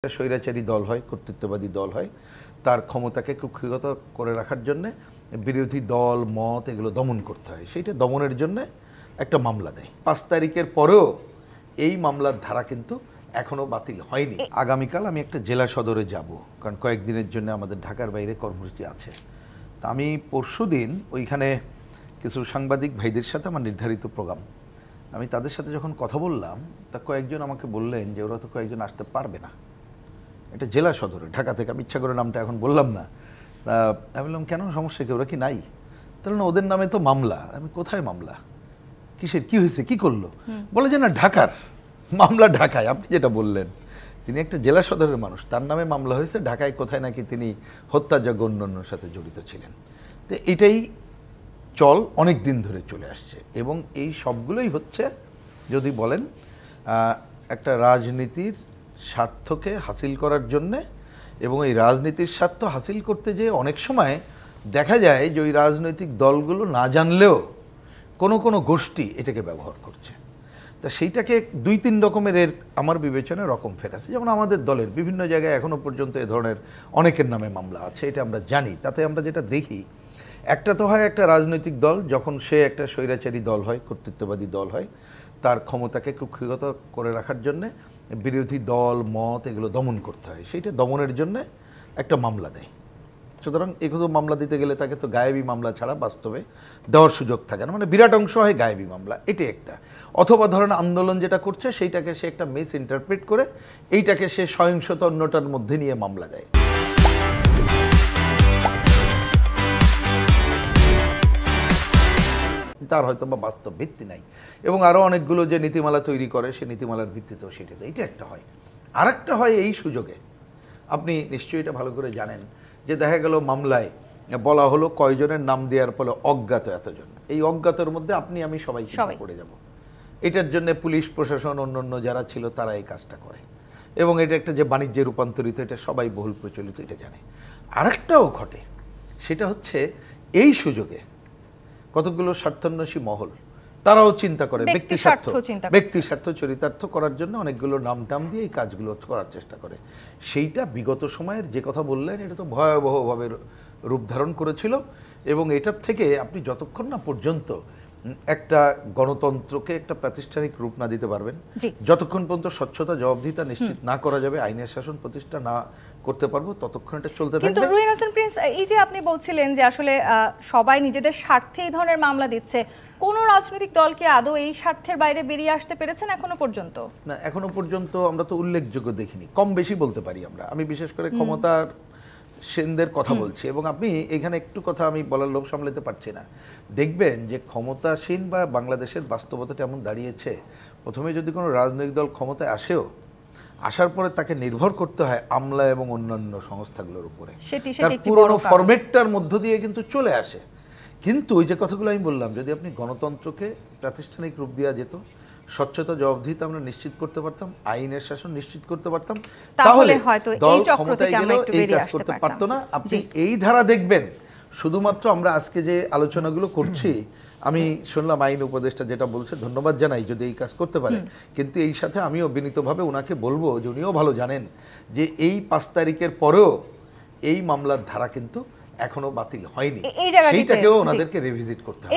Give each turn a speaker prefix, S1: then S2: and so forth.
S1: স্বৈরাচারী দল হয়, কর্তৃত্ববাদী দল হয়, তার ক্ষমতাকে কুক্ষিগত করে রাখার জন্য বিরোধী দল মত এগুলো দমন করতে হয়। সেইটা দমনের জন্য একটা মামলা দেয়। 5 তারিখের পরেও এই মামলার ধারা কিন্তু এখনো বাতিল হয়নি। আগামীকাল আমি একটা জেলা সদরে যাব, কারণ কয়েকদিনের জন্য আমাদের ঢাকার বাইরে কর্মসূচি আছে। তা আমি পরশুদিন ওইখানে কিছু সাংবাদিক ভাইদের সাথে আমার নির্ধারিত প্রোগ্রাম, আমি তাদের সাথে যখন কথা বললাম, তা কয়েকজন আমাকে বললেন যে ওরা তো কয়েকজন আসতে পারবে না। এটা জেলা সদরে ঢাকা থেকে, আমি ইচ্ছা করে নামটা এখন বললাম না। তা আমি বললাম কেন, সমস্যা কি, ওরা কি নাই? তাহলে না, ওদের নামে তো মামলা। আমি কোথায় মামলা, কিসের, কি হয়েছে, কি করলো? বলে যে না, ঢাকার মামলা ঢাকায়। আপনি যেটা বললেন, তিনি একটা জেলা সদরের মানুষ, তার নামে মামলা হয়েছে ঢাকায়, কোথায় নাকি তিনি হত্যাযজ্ঞ অন্যান্যর সাথে জড়িত ছিলেন। তো এটাই চল অনেক দিন ধরে চলে আসছে, এবং এই সবগুলোই হচ্ছে যদি বলেন একটা রাজনীতির স্বার্থকে হাসিল করার জন্যে। এবং এই রাজনীতির স্বার্থ হাসিল করতে যেয়ে অনেক সময় দেখা যায় যে ওই রাজনৈতিক দলগুলো না জানলেও কোনো কোনো গোষ্ঠী এটাকে ব্যবহার করছে। তা সেইটাকে 2-3 রকমের এর আমার বিবেচনায় রকম ফের আছে। যেমন আমাদের দলের বিভিন্ন জায়গায় এখনও পর্যন্ত এ ধরনের অনেকের নামে মামলা আছে, এটা আমরা জানি। তাতে আমরা যেটা দেখি, একটা তো হয় একটা রাজনৈতিক দল যখন সে একটা স্বৈরাচারী দল হয়, কর্তৃত্ববাদী দল হয়, তার ক্ষমতাকে কুক্ষিগত করে রাখার জন্যে বিরোধী দল মত এগুলো দমন করতে হয়। সেইটা দমনের জন্য একটা মামলা দেয়। সুতরাং এগুলো মামলা দিতে গেলে তাকে তো গায়েবী মামলা ছাড়া বাস্তবে দেওয়ার সুযোগ থাকে না, মানে বিরাট অংশ হয় গায়েবী মামলা, এটি একটা। অথবা ধরেন আন্দোলন যেটা করছে সেইটাকে সে একটা মিস ইন্টারপ্রেট করে এইটাকে সে সহিংসতা অন্যটার মধ্যে নিয়ে মামলা দেয়। তার হয়তো বা বাস্তব ভিত্তি নাই, এবং আরও অনেকগুলো যে নীতিমালা তৈরি করে সে নীতিমালার ভিত্তিতেও সেটা দেয়। এটা একটা হয়। আরেকটা হয় এই সুযোগে, আপনি নিশ্চয়ই এটা ভালো করে জানেন, যে দেখা গেল মামলায় বলা হলো কয়জনের নাম দেওয়ার ফলে অজ্ঞাত এতজন, এই অজ্ঞাতের মধ্যে আপনি আমি সবাই পড়ে যাব। এটার জন্য পুলিশ প্রশাসন অন্যান্য যারা ছিল তারা এই কাজটা করে, এবং এটা একটা যে বাণিজ্যে রূপান্তরিত, এটা সবাই বহুল প্রচলিত, এটা জানে। আরেকটাও ঘটে, সেটা হচ্ছে এই সুযোগে কতগুলো স্বার্থান্বেষী মহল তারাও চিন্তা করে ব্যক্তি স্বার্থ চরিতার্থ করার জন্য অনেকগুলো নাম টাম দিয়ে এই কাজগুলো করার চেষ্টা করে। সেইটা বিগত সময়ের যে কথা বললেন, এটা তো ভয়াবহভাবে রূপ ধারণ করেছিল। এবং এটার থেকে আপনি যতক্ষণ না পর্যন্ত একটা গণতন্ত্রকে একটা প্রাতিষ্ঠানিক রূপ না দিতে পারবেন, যতক্ষণ পর্যন্ত স্বচ্ছতা জবাবদিহিতা নিশ্চিত না করা যাবে, আইনের শাসন প্রতিষ্ঠা না করতে পারবো, ততক্ষণ এটা চলতে থাকবে।
S2: কিন্তু রুহিন হাসান প্রিন্স, এই যে আপনি বলছিলেন যে আসলে সবাই নিজেদের স্বার্থে এই ধরনের মামলা দিচ্ছে, কোন রাজনৈতিক দল কি আদৌ এই স্বার্থের বাইরে বেরিয়ে আসতে পেরেছেন এখনো পর্যন্ত?
S1: না, এখনো পর্যন্ত আমরা তো উল্লেখযোগ্য দেখিনি। কম বেশি বলতে পারি আমরা, আমি বিশেষ করে ক্ষমতার সেনদের কথা বলছি। এবং আপনি এখানে একটু কথা আমি বলার লোভ সামলাতে পারছি না। দেখবেন যে ক্ষমতাসীন বা বাংলাদেশের বাস্তবতাটা এমন দাঁড়িয়েছে, প্রথমে যদি কোনো রাজনৈতিক দল ক্ষমতায় আসেও, আসার পরে তাকে নির্ভর করতে হয় আমলা এবং অন্যান্য সংস্থাগুলোর উপরে, তার পুরনো ফরম্যাটটার মধ্য দিয়ে কিন্তু চলে আসে। কিন্তু ওই যে কথাগুলো আমি বললাম, যদি আপনি গণতন্ত্রকে প্রাতিষ্ঠানিক রূপ দেওয়া যেত, স্বচ্ছতা জবাবদিহিতা আমরা নিশ্চিত করতে পারতাম, আইনের শাসন নিশ্চিত করতে পারতাম, তাহলে দল ক্ষমতায় গেলেও এই কাজ করতে পারতো না। আপনি এই ধারা দেখবেন, শুধুমাত্র আমরা আজকে যে আলোচনাগুলো করছি, আমি শুনলাম আইন উপদেষ্টা যেটা বলছে, ধন্যবাদ জানাই যদি এই কাজ করতে পারে। কিন্তু এই সাথে আমিও বিনীতভাবে ওনাকে বলবো যে উনিও ভালো জানেন যে এই 5 তারিখের পরেও এই মামলার ধারা কিন্তু এখনো বাতিল হয়নি, সেইটাকেও ওনাদেরকে রিভিজিট করতে হবে।